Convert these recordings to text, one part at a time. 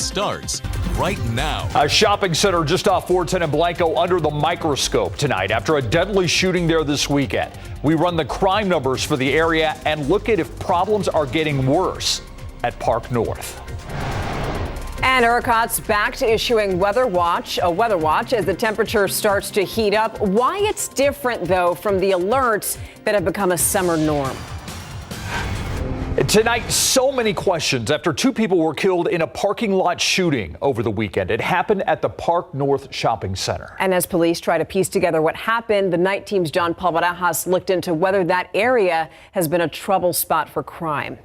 starts right now. A shopping center just off 410 in Blanco under the microscope tonight after a deadly shooting there this weekend. We run the crime numbers for the area and look at if problems are getting worse at Park North. And ERCOT's back to issuing a weather watch as the temperature starts to heat up. Why it's different, though, from the alerts that have become a summer norm. Tonight, so many questions after two people were killed in a parking lot shooting over the weekend. It happened at the Park North Shopping Center. And as police try to piece together what happened, the night team's John Paul Barajas looked into whether that area has been a trouble spot for crime.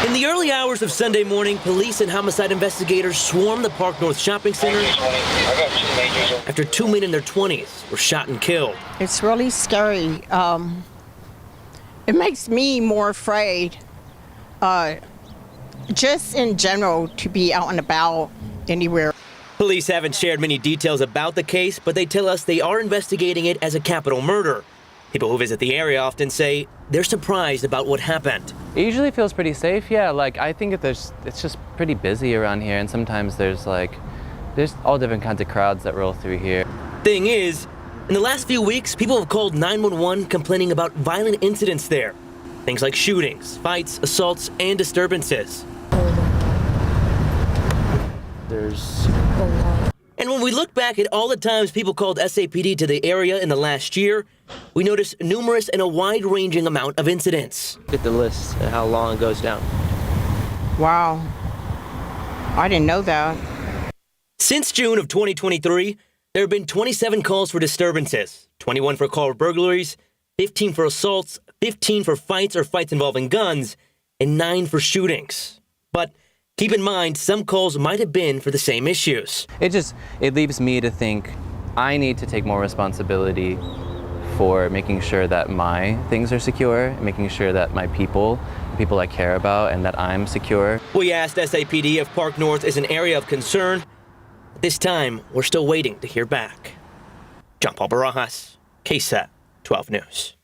In the early hours of Sunday morning, police and homicide investigators swarmed the Park North Shopping Center after two men in their 20s were shot and killed. It's really scary. It makes me more afraid, just in general, to be out and about anywhere. Police haven't shared many details about the case, but they tell us they are investigating it as a capital murder. People who visit the area often say they're surprised about what happened. It usually feels pretty safe, yeah. Like, I think it's just pretty busy around here, and sometimes there's all different kinds of crowds that roll through here. Thing is, in the last few weeks, people have called 911 complaining about violent incidents there. Things like shootings, fights, assaults, and disturbances. And when we look back at all the times people called SAPD to the area in the last year, we notice numerous and a wide-ranging amount of incidents. Get the list and how long it goes down. Wow. I didn't know that. Since June of 2023, there have been 27 calls for disturbances, 21 for car burglaries, 15 for assaults, 15 for fights or fights involving guns, and 9 for shootings. But keep in mind, some calls might have been for the same issues. It leaves me to think I need to take more responsibility for making sure that my things are secure, making sure that my people I care about, and that I'm secure. We asked SAPD if Park North is an area of concern. This time, we're still waiting to hear back. John Paul Barajas, KSAT 12 News.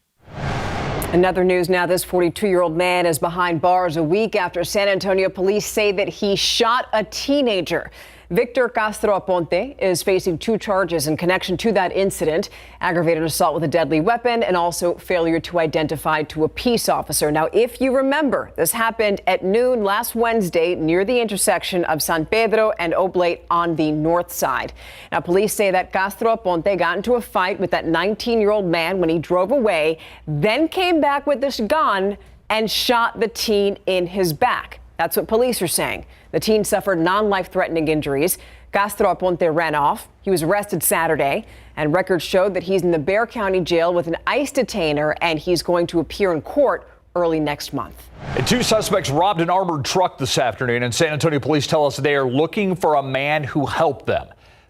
Another news now, this 42-year-old man is behind bars a week after San Antonio police say that he shot a teenager. Victor Castro Aponte is facing 2 charges in connection to that incident: aggravated assault with a deadly weapon and also failure to identify to a peace officer. Now, if you remember, this happened at noon last Wednesday near the intersection of San Pedro and Oblate on the north side. Now, police say that Castro Aponte got into a fight with that 19-year-old man when he drove away, then came back with this gun and shot the teen in his back. That's what police are saying. The teen suffered non-life-threatening injuries. Castro Aponte ran off. He was arrested Saturday, and records showed that he's in the Bexar County Jail with an ICE detainer, and he's going to appear in court early next month. 2 suspects robbed an armored truck this afternoon, and San Antonio police tell us they are looking for a man who helped them.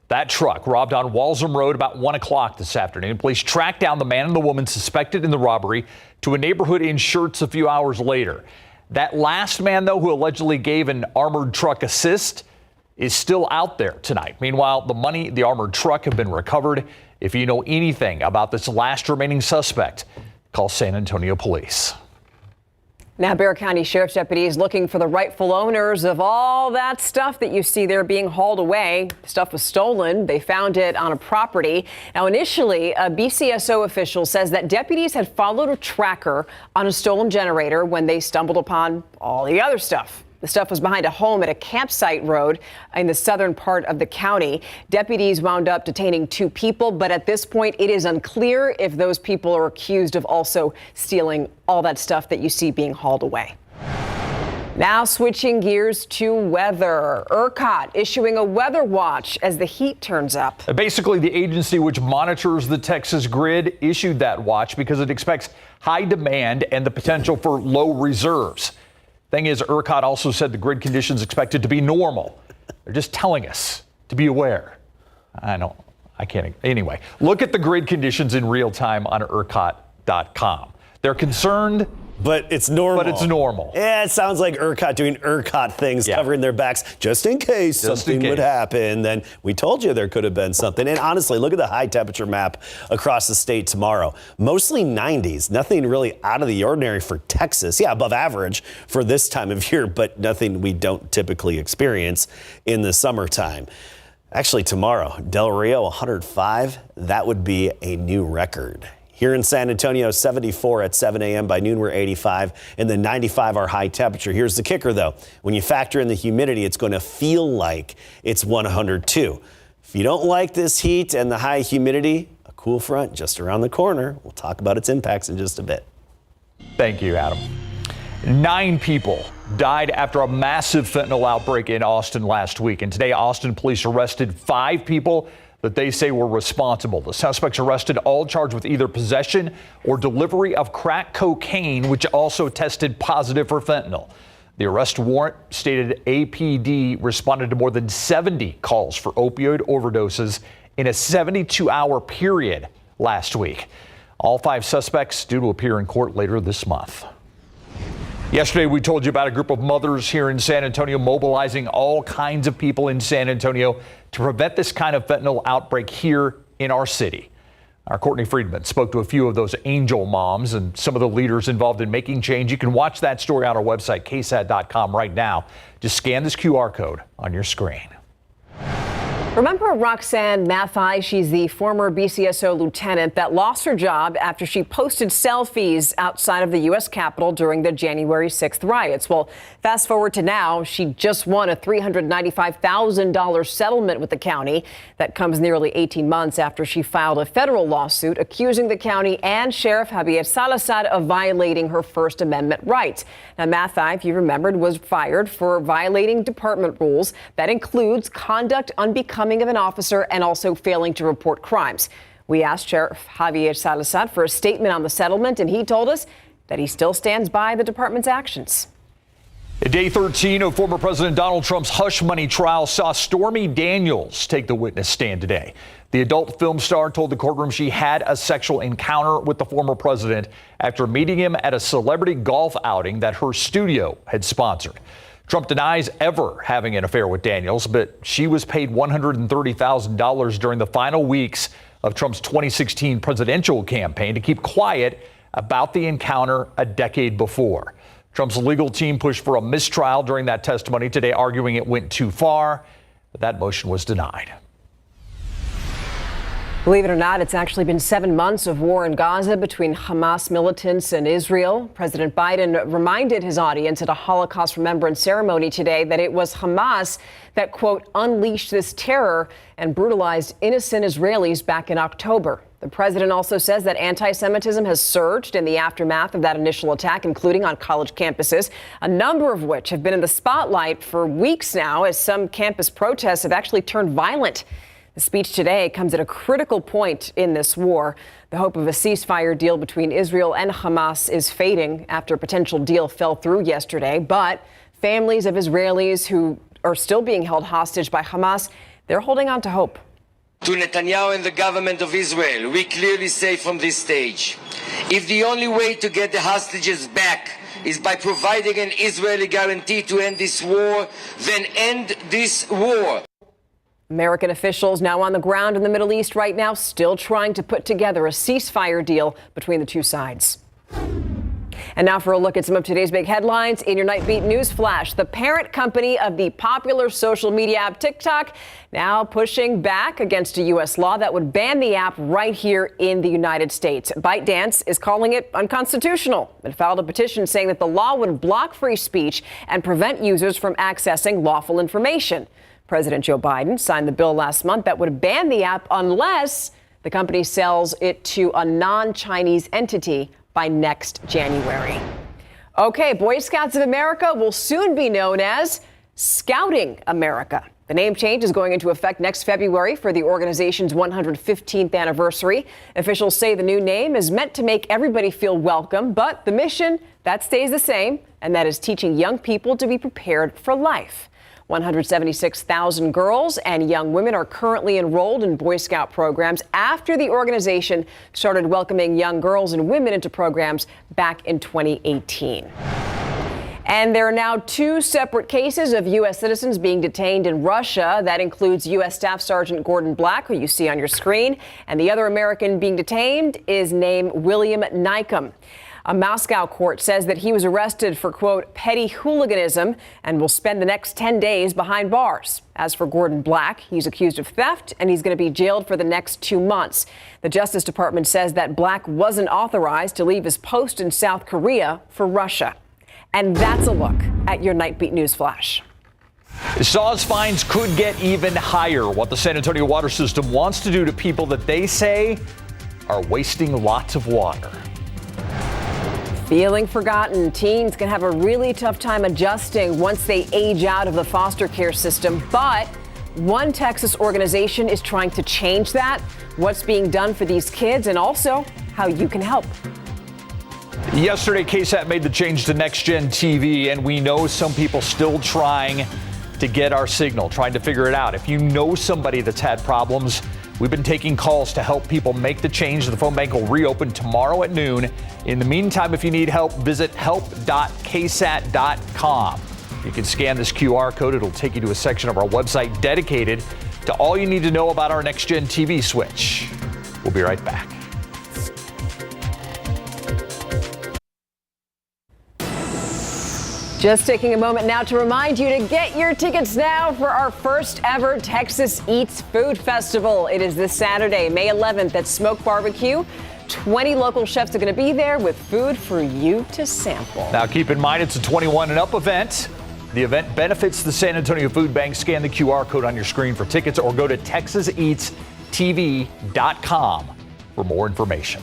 That truck robbed on Walsham Road about 1 o'clock this afternoon. Police tracked down the man and the woman suspected in the robbery to a neighborhood in Schertz a few hours later. That last man, though, who allegedly gave an armored truck assist, is still out there tonight. Meanwhile, the money, the armored truck have been recovered. If you know anything about this last remaining suspect, call San Antonio Police. Now, Bexar County Sheriff's deputies looking for the rightful owners of all that stuff that you see there being hauled away. Stuff was stolen. They found it on a property. Now, initially, a BCSO official says that deputies had followed a tracker on a stolen generator when they stumbled upon all the other stuff. The stuff was behind a home at a campsite road in the southern part of the county. Deputies wound up detaining 2 people, but at this point, it is unclear if those people are accused of also stealing all that stuff that you see being hauled away. Now switching gears to weather. ERCOT issuing a weather watch as the heat turns up. Basically, the agency which monitors the Texas grid issued that watch because it expects high demand and the potential for low reserves. Thing is, ERCOT also said the grid conditions expected to be normal. They're just telling us to be aware. I can't. Anyway, look at the grid conditions in real time on ERCOT.com. They're concerned But it's normal. But it's normal. Yeah, it sounds like ERCOT doing ERCOT things, covering their backs just in case something would happen. Then we told you there could have been something. And honestly, look at the high temperature map across the state tomorrow. Mostly 90s. Nothing really out of the ordinary for Texas. Yeah, above average for this time of year, but nothing we don't typically experience in the summertime. Actually, tomorrow, Del Rio 105. That would be a new record. Here in San Antonio, 74 at 7 a.m. By noon, we're 85, and then 95 our high temperature. Here's the kicker, though. When you factor in the humidity, it's going to feel like it's 102. If you don't like this heat and the high humidity, a cool front just around the corner. We'll talk about its impacts in just a bit. Thank you, Adam. 9 people died after a massive fentanyl outbreak in Austin last week. And today, Austin police arrested 5 people that they say were responsible. The suspects arrested, all charged with either possession or delivery of crack cocaine, which also tested positive for fentanyl. The arrest warrant stated APD responded to more than 70 calls for opioid overdoses in a 72-hour period last week. All 5 suspects due to appear in court later this month. Yesterday, we told you about a group of mothers here in San Antonio mobilizing all kinds of people in San Antonio to prevent this kind of fentanyl outbreak here in our city. Our Courtney Friedman spoke to a few of those angel moms and some of the leaders involved in making change. You can watch that story on our website, KSAT.com, right now. Just scan this QR code on your screen. Remember Roxanne Mathai? She's the former BCSO lieutenant that lost her job after she posted selfies outside of the U.S. Capitol during the January 6th riots. Well, fast forward to now, she just won a $395,000 settlement with the county. That comes nearly 18 months after she filed a federal lawsuit accusing the county and Sheriff Javier Salazar of violating her First Amendment rights. Now, Mathai, if you remembered, was fired for violating department rules. That includes conduct unbecoming of an officer and also failing to report crimes. We asked Sheriff Javier Salazar for a statement on the settlement, and he told us that he still stands by the department's actions. Day 13 of former President Donald Trump's hush money trial saw Stormy Daniels take the witness stand today. The adult film star told the courtroom she had a sexual encounter with the former president after meeting him at a celebrity golf outing that her studio had sponsored. Trump denies ever having an affair with Daniels, but she was paid $130,000 during the final weeks of Trump's 2016 presidential campaign to keep quiet about the encounter a decade before. Trump's legal team pushed for a mistrial during that testimony today, arguing it went too far, but that motion was denied. Believe it or not, it's actually been 7 months of war in Gaza between Hamas militants and Israel. President Biden reminded his audience at a Holocaust remembrance ceremony today that it was Hamas that, quote, unleashed this terror and brutalized innocent Israelis back in October. The president also says that anti-Semitism has surged in the aftermath of that initial attack, including on college campuses, a number of which have been in the spotlight for weeks now as some campus protests have actually turned violent. The speech today comes at a critical point in this war. The hope of a ceasefire deal between Israel and Hamas is fading after a potential deal fell through yesterday. But families of Israelis who are still being held hostage by Hamas, they're holding on to hope. To Netanyahu and the government of Israel, we clearly say from this stage, if the only way to get the hostages back is by providing an Israeli guarantee to end this war, then end this war. American officials now on the ground in the Middle East right now, still trying to put together a ceasefire deal between the two sides. And now for a look at some of today's big headlines in your Nightbeat News Flash. The parent company of the popular social media app TikTok now pushing back against a U.S. law that would ban the app right here in the United States. ByteDance is calling it unconstitutional and filed a petition saying that the law would block free speech and prevent users from accessing lawful information. President Joe Biden signed the bill last month that would ban the app unless the company sells it to a non-Chinese entity by next January. Okay, Boy Scouts of America will soon be known as Scouting America. The name change is going into effect next February for the organization's 115th anniversary. Officials say the new name is meant to make everybody feel welcome, but the mission, that stays the same, and that is teaching young people to be prepared for life. 176,000 girls and young women are currently enrolled in Boy Scout programs after the organization started welcoming young girls and women into programs back in 2018. And there are now 2 separate cases of U.S. citizens being detained in Russia. That includes U.S. Staff Sergeant Gordon Black, who you see on your screen. And the other American being detained is named William Nykum. A Moscow court says that he was arrested for, quote, petty hooliganism and will spend the next 10 days behind bars. As for Gordon Black, he's accused of theft and he's going to be jailed for the next 2 months. The Justice Department says that Black wasn't authorized to leave his post in South Korea for Russia. And that's a look at your Nightbeat News Flash. SAWS fines could get even higher. What the San Antonio water system wants to do to people that they say are wasting lots of water. Feeling forgotten, teens can have a really tough time adjusting once they age out of the foster care system. But one Texas organization is trying to change that. What's being done for these kids and also how you can help. Yesterday, KSAT made the change to next-gen TV, and we know some people still trying to get our signal, trying to figure it out. If you know somebody that's had problems, we've been taking calls to help people make the change. The phone bank will reopen tomorrow at noon. In the meantime, if you need help, visit help.ksat.com. You can scan this QR code. It'll take you to a section of our website dedicated to all you need to know about our next-gen TV switch. We'll be right back. Just taking a moment now to remind you to get your tickets now for our first ever Texas Eats Food Festival. It is this Saturday, May 11th at Smoke Barbecue. 20 local chefs are going to be there with food for you to sample. Now keep in mind it's a 21 and up event. The event benefits the San Antonio Food Bank. Scan the QR code on your screen for tickets or go to texaseatstv.com for more information.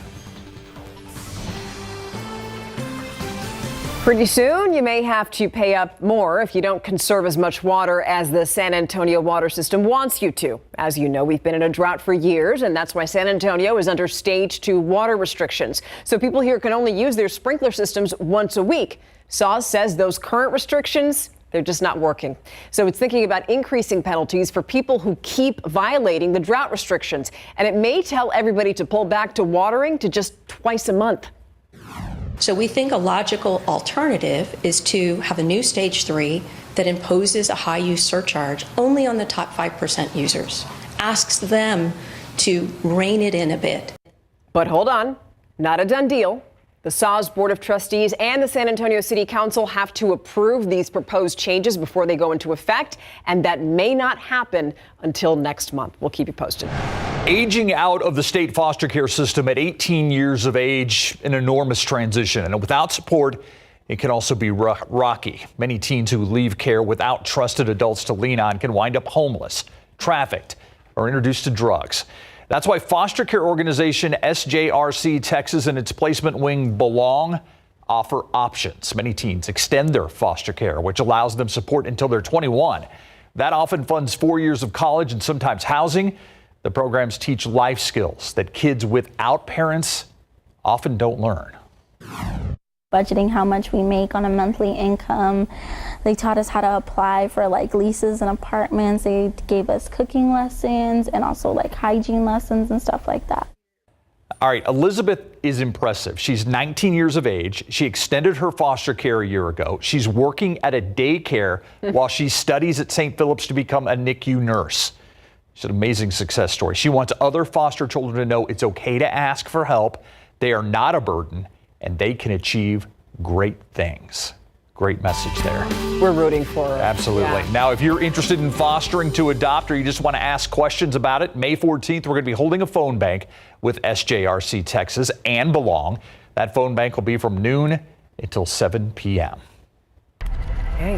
Pretty soon, you may have to pay up more if you don't conserve as much water as the San Antonio water system wants you to. As you know, we've been in a drought for years, and that's why San Antonio is under stage 2 water restrictions. So people here can only use their sprinkler systems once a week. SAWS says those current restrictions, they're just not working. So it's thinking about increasing penalties for people who keep violating the drought restrictions. And it may tell everybody to pull back to watering to just twice a month. So we think a logical alternative is to have a new stage 3 that imposes a high use surcharge only on the top 5% users, asks them to rein it in a bit. But hold on, not a done deal. The SAWS Board of Trustees and the San Antonio City Council have to approve these proposed changes before they go into effect, and that may not happen until next month. We'll keep you posted. Aging out of the state foster care system at 18 years of age, an enormous transition. And without support, it can also be rocky. Many teens who leave care without trusted adults to lean on can wind up homeless, trafficked, or introduced to drugs. That's why foster care organization SJRC Texas and its placement wing Belong offer options. Many teens extend their foster care, which allows them support until they're 21. That often funds 4 years of college and sometimes housing. The programs teach life skills that kids without parents often don't learn. Budgeting how much we make on a monthly income. They taught us how to apply for like leases and apartments. They gave us cooking lessons and also like hygiene lessons and stuff like that. All right, Elizabeth is impressive. She's 19 years of age. She extended her foster care a year ago. She's working at a daycare while she studies at St. Philip's to become a NICU nurse. It's an amazing success story. She wants other foster children to know it's okay to ask for help. They are not a burden, and they can achieve great things. Great message there. We're rooting for her. Absolutely. Yeah. Now, if you're interested in fostering to adopt or you just want to ask questions about it, May 14th, we're going to be holding a phone bank with SJRC Texas and Belong. That phone bank will be from noon until 7 p.m. Okay,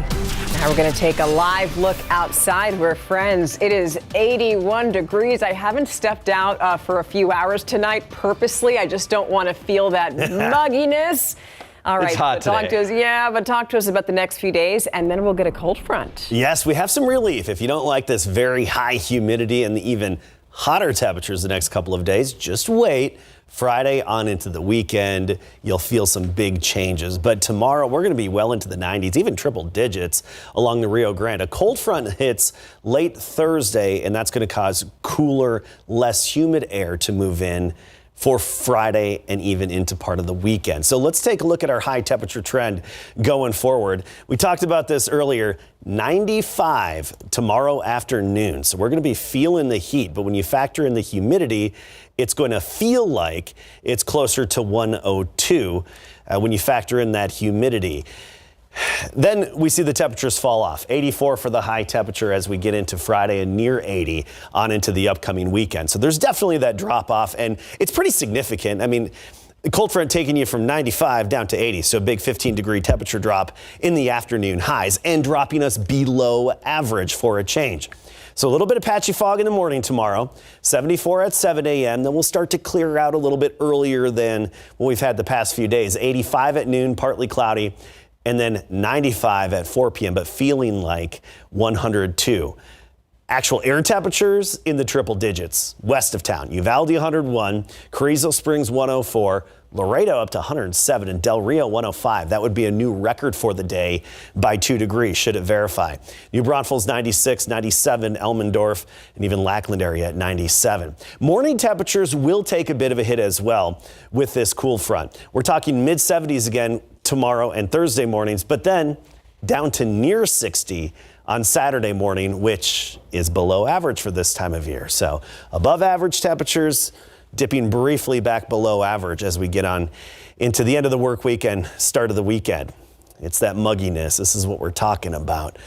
now we're going to take a live look outside. We're friends. It is 81 degrees. I haven't stepped out for a few hours tonight purposely. I just don't want to feel that mugginess. All right, it's hot talk to us. Yeah, but talk to us about the next few days, and then we'll get a cold front. Yes, we have some relief. If you don't like this very high humidity and the even hotter temperatures the next couple of days, just wait. Friday on into the weekend, you'll feel some big changes. But tomorrow, we're going to be well into the 90s, even triple digits along the Rio Grande. A cold front hits late Thursday, and that's going to cause cooler, less humid air to move in for Friday and even into part of the weekend. So let's take a look at our high temperature trend going forward. We talked about this earlier, 95 tomorrow afternoon. So we're going to be feeling the heat, but when you factor in the humidity, it's going to feel like it's closer to 102 when you factor in that humidity. Then we see the temperatures fall off. 84 for the high temperature as we get into Friday and near 80 on into the upcoming weekend. So there's definitely that drop off, and it's pretty significant. I mean, the cold front taking you from 95 down to 80, so a big 15-degree temperature drop in the afternoon highs and dropping us below average for a change. So a little bit of patchy fog in the morning tomorrow, 74 at 7 a.m. Then we'll start to clear out a little bit earlier than what we've had the past few days. 85 at noon, partly cloudy, and then 95 at 4 p.m., but feeling like 102. Actual air temperatures in the triple digits west of town. Uvalde 101, Carrizo Springs 104, Laredo up to 107, and Del Rio 105. That would be a new record for the day by 2 degrees, should it verify. New Braunfels 96, 97, Elmendorf, and even Lackland area at 97. Morning temperatures will take a bit of a hit as well with this cool front. We're talking mid-70s again tomorrow and Thursday mornings, but then down to near 60 on Saturday morning, which is below average for this time of year. So above average temperatures, dipping briefly back below average as we get on into the end of the work week and start of the weekend. It's that mugginess. This is what we're talking about.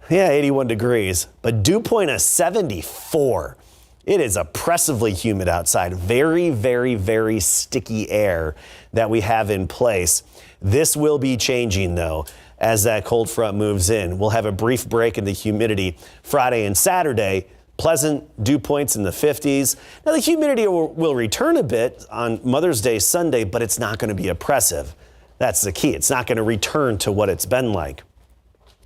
Yeah, 81 degrees, but dew point of 74. It is oppressively humid outside. Very, very, very sticky air that we have in place. This will be changing, though, as that cold front moves in. We'll have a brief break in the humidity Friday and Saturday. Pleasant dew points in the 50s. Now, the humidity will return a bit on Mother's Day Sunday, but it's not going to be oppressive. That's the key. It's not going to return to what it's been like.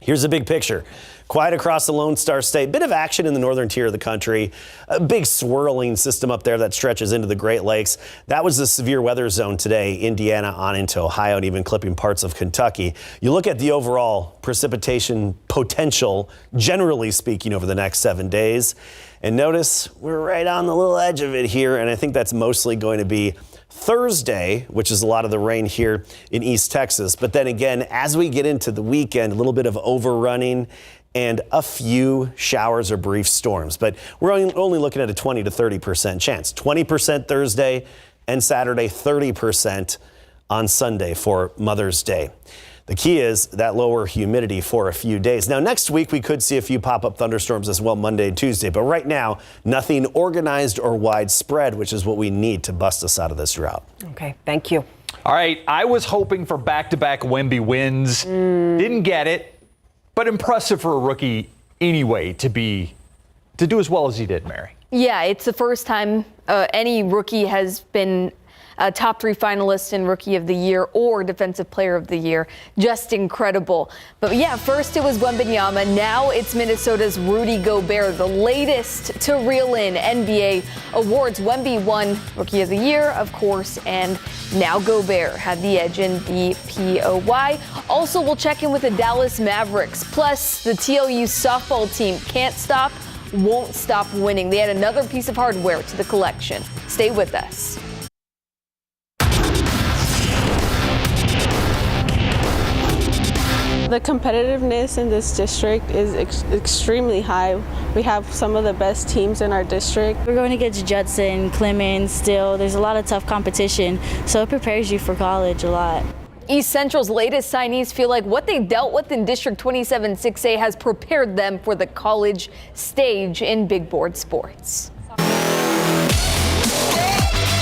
Here's a big picture. Quiet across the Lone Star State. Bit of action in the northern tier of the country. A big swirling system up there that stretches into the Great Lakes. That was the severe weather zone today. Indiana on into Ohio and even clipping parts of Kentucky. You look at the overall precipitation potential, generally speaking, over the next 7 days. And notice we're right on the little edge of it here. And I think that's mostly going to be Thursday, which is a lot of the rain here in East Texas. But then again, as we get into the weekend, a little bit of overrunning and a few showers or brief storms. But we're only looking at a 20 to 30% chance. 20% Thursday and Saturday, 30% on Sunday for Mother's Day. The key is that lower humidity for a few days. Now, next week, we could see a few pop-up thunderstorms as well Monday and Tuesday. But right now, nothing organized or widespread, which is what we need to bust us out of this drought. Okay, thank you. All right, I was hoping for back-to-back Wemby wins. Didn't get it, but impressive for a rookie anyway to do as well as he did, Mary. Yeah, it's the first time any rookie has been a top 3 finalist in Rookie of the Year or Defensive Player of the Year. Just incredible. But yeah, first it was Wembanyama. Now it's Minnesota's Rudy Gobert, the latest to reel in NBA awards. Wemby won Rookie of the Year, of course, and now Gobert had the edge in the POY. Also, we'll check in with the Dallas Mavericks. Plus, the TLU softball team can't stop, won't stop winning. They had another piece of hardware to the collection. Stay with us. The competitiveness in this district is extremely high. We have some of the best teams in our district. We're going against Judson, Clemens, Still. There's a lot of tough competition, so it prepares you for college a lot. East Central's latest signees feel like what they dealt with in District 27 6A has prepared them for the college stage in big board sports.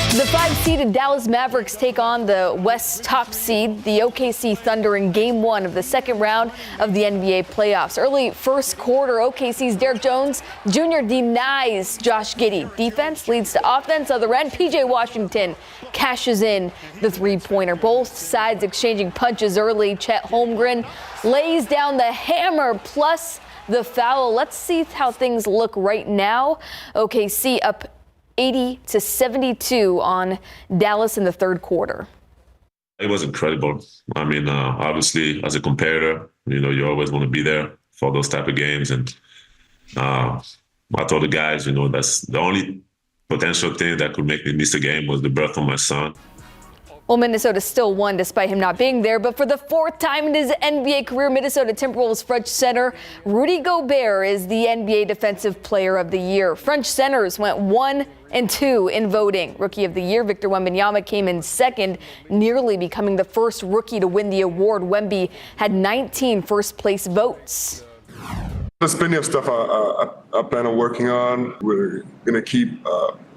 The 5-seeded Dallas Mavericks take on the West's top seed, the OKC Thunder, in Game 1 of the second round of the NBA playoffs. Early first quarter, OKC's Derek Jones Jr. denies Josh Giddey. Defense leads to offense. Other end, PJ Washington cashes in the three-pointer. Both sides exchanging punches early. Chet Holmgren lays down the hammer plus the foul. Let's see how things look right now. OKC up 80-72 on Dallas in the third quarter. It was incredible. I mean, obviously, as a competitor, you always want to be there for those type of games. And I told the guys, that's the only potential thing that could make me miss a game was the birth of my son. Well, Minnesota still won despite him not being there, but for the fourth time in his NBA career, Minnesota Timberwolves French center Rudy Gobert is the NBA Defensive Player of the Year. French centers went 1 and 2 in voting. Rookie of the Year Victor Wembanyama came in second, nearly becoming the first rookie to win the award. Wemby had 19 first-place votes. There's plenty of stuff I plan on working on. We're gonna keep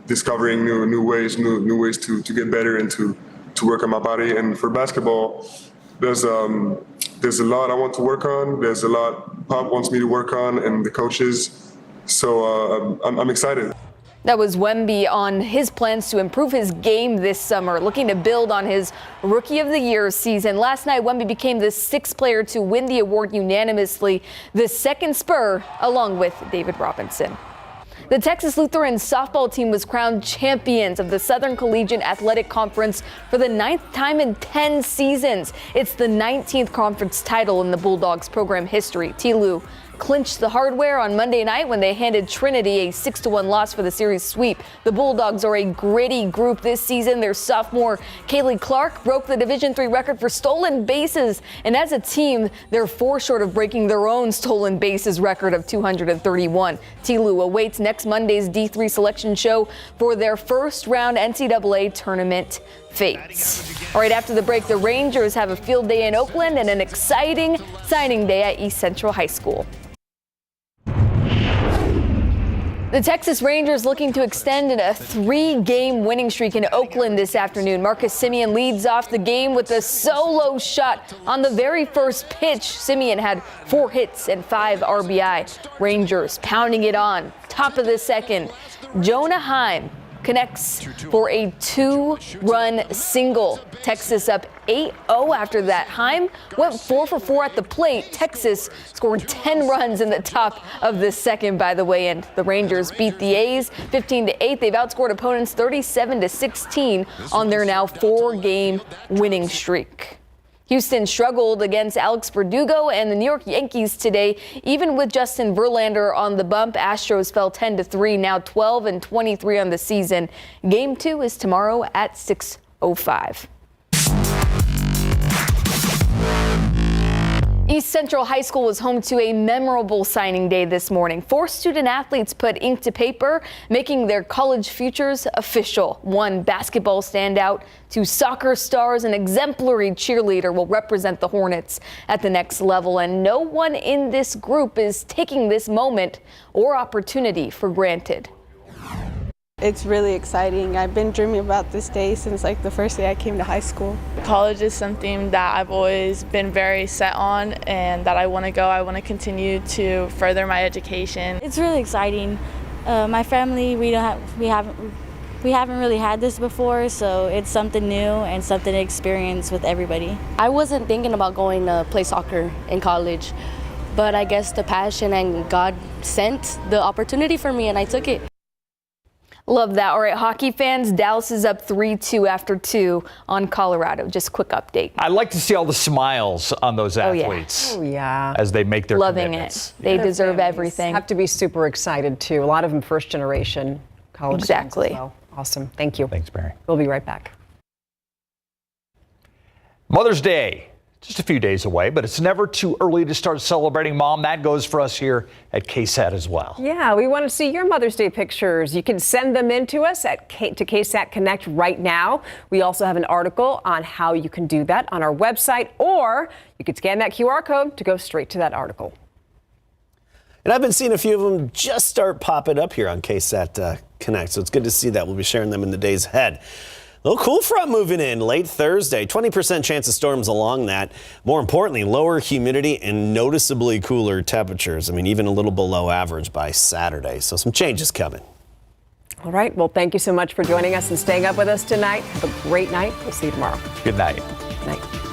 discovering new ways to get better and to work on my body. And for basketball, there's a lot I want to work on. There's a lot Pop wants me to work on, and the coaches. So I'm excited. That was Wemby on his plans to improve his game this summer, looking to build on his Rookie of the Year season. Last night, Wemby became the 6th player to win the award unanimously, the second Spur, along with David Robinson. The Texas Lutheran softball team was crowned champions of the Southern Collegiate Athletic Conference for the 9th time in 10 seasons. It's the 19th conference title in the Bulldogs program history. TLU clinched the hardware on Monday night when they handed Trinity a 6-1 loss for the series sweep. The Bulldogs are a gritty group this season. Their sophomore Kaylee Clark broke the Division III record for stolen bases, and as a team, they're 4 short of breaking their own stolen bases record of 231. TLU awaits next Monday's D3 selection show for their first round NCAA tournament fates. All right, after the break, the Rangers have a field day in Oakland and an exciting signing day at East Central High School. The Texas Rangers looking to extend a 3-game winning streak in Oakland this afternoon. Marcus Semien leads off the game with a solo shot on the very first pitch. Semien had 4 hits and 5 RBI. Rangers pounding it on. Top of the second, Jonah Heim connects for a 2-run single. Texas up 8-0 after that. Heim went 4 for 4 at the plate. Texas scored 10 runs in the top of the second, by the way, and the Rangers beat the A's 15-8. They've outscored opponents 37-16 on their now 4-game winning streak. Houston struggled against Alex Verdugo and the New York Yankees today. Even with Justin Verlander on the bump, Astros fell 10-3, now 12-23 on the season. Game 2 is tomorrow at 6:05. East Central High School was home to a memorable signing day this morning. 4 student athletes put ink to paper, making their college futures official. 1 basketball standout, 2 soccer stars, an exemplary cheerleader will represent the Hornets at the next level. And no one in this group is taking this moment or opportunity for granted. It's really exciting. I've been dreaming about this day since the first day I came to high school. College is something that I've always been very set on and that I want to go. I want to continue to further my education. It's really exciting. My family, we haven't really had this before, so it's something new and something to experience with everybody. I wasn't thinking about going to play soccer in college, but I guess the passion and God sent the opportunity for me and I took it. Love that. All right, hockey fans, Dallas is up 3-2 after 2 on Colorado. Just quick update. I like to see all the smiles on those athletes. Oh, yeah. As they make their Loving commitments. it. They deserve everything. Have to be super excited, too. A lot of them first generation college students as well. Awesome. Thank you. Thanks, Mary. We'll be right back. Mother's Day. Just a few days away, but it's never too early to start celebrating Mom. That goes for us here at KSAT as well. Yeah, we want to see your Mother's Day pictures. You can send them in to us to KSAT Connect right now. We also have an article on how you can do that on our website, or you can scan that QR code to go straight to that article. And I've been seeing a few of them just start popping up here on KSAT Connect, so it's good to see that. We'll be sharing them in the days ahead. Little cool front moving in late Thursday. 20% chance of storms along that. More importantly, lower humidity and noticeably cooler temperatures. I mean, even a little below average by Saturday. So some changes coming. All right. Well, thank you so much for joining us and staying up with us tonight. Have a great night. We'll see you tomorrow. Good night. Good night.